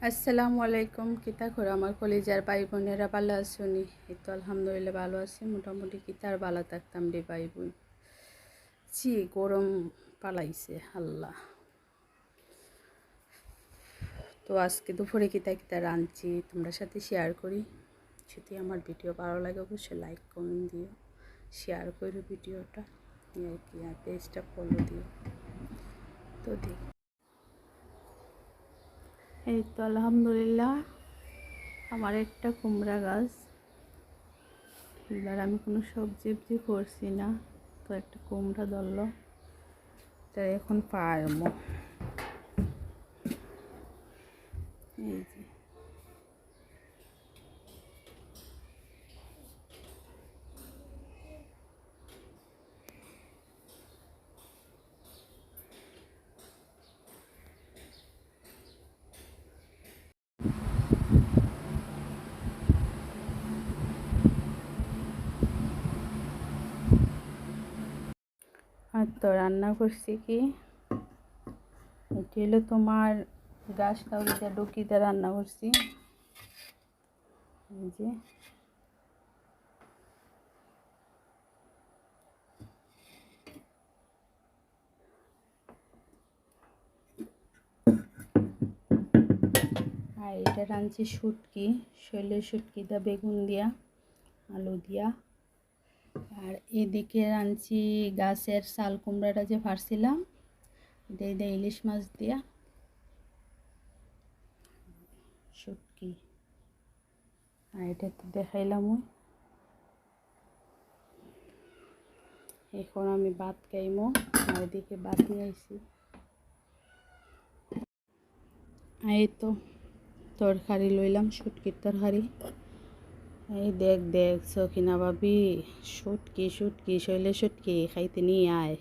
আসসালামু আলাইকুম। কিতা করে আমার কলিজার ভাই বোনেরা ভালো আছুনি? এই তো আলহামদুলিল্লাহ ভালো আছি। মোটামুটি কিতার ভালো থাকতাম রে ভাই বোন। জি গরম পালাইছে আল্লাহ। তো আজকে দুপুরে কিতা কিতা রাঁধছি তোমরা সাথে শেয়ার করি। যদি আমার ভিডিও ভালো লাগে অবশ্যই লাইক কমেন্ট দিও, শেয়ার করো ভিডিওটা, আর কি আর পেজটা ফলো দিও। তো দেখ এই তো আলহামদুলিল্লাহ আমার একটা কুমড়া গাছ। এবার আমি কোনো সবজি করছি না, তো একটা কুমড়া ধরলো, এটা এখন পারবো। এই যে আর তো রান্না করছি কি, এটি হলো তোমার গাছ কাউরিটা ডুকিতে রান্না করছি। এই যে আর এটা রাঁধছি শুটকি, শৈলের শুটকি দা বেগুন দিয়া আলু দিয়া। আর এদিকে রাঁধছি গাছের শাল কুমড়াটা যে ফাড়ছিলাম, এটা ইলিশ মাছ দিয়া শুটকি। আর এটা তো দেখাইলাম। এখন আমি ভাত খাইমো, আর এদিকে ভাত নিয়ে আইছি। এই তো তরকারি লইলাম, শুটকির তরকারি। এই দেখ দেখছো কিনা ভাবি, শুটকি শুটকি শৈলে শুটকি খাইতে নিয়ে আয়।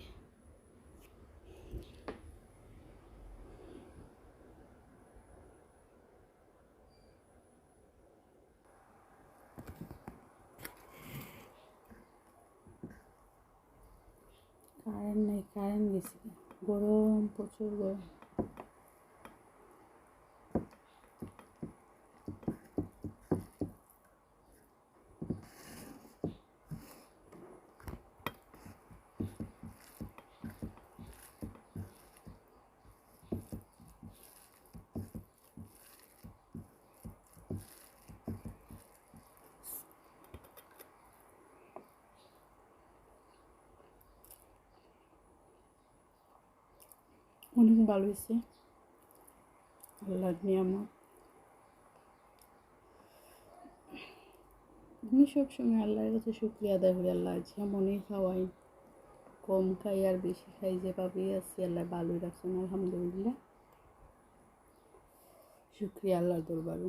কারেন্ট নাই, কারেন্ট গেছে, গরম প্রচুর গরম। অনেক ভালো হয়েছে, আল্লাহর নিয়ামত। আমি সবসময় আল্লাহর কাছে শুক্রিয়া আদায় করি, আল্লাহ যেমনই খাওয়াই, কম খাই আর বেশি খাই, যেভাবেই আছি আল্লাহ ভালোই রাখছেন আলহামদুলিল্লাহ। শুক্রিয়া আল্লাহর দরবারে।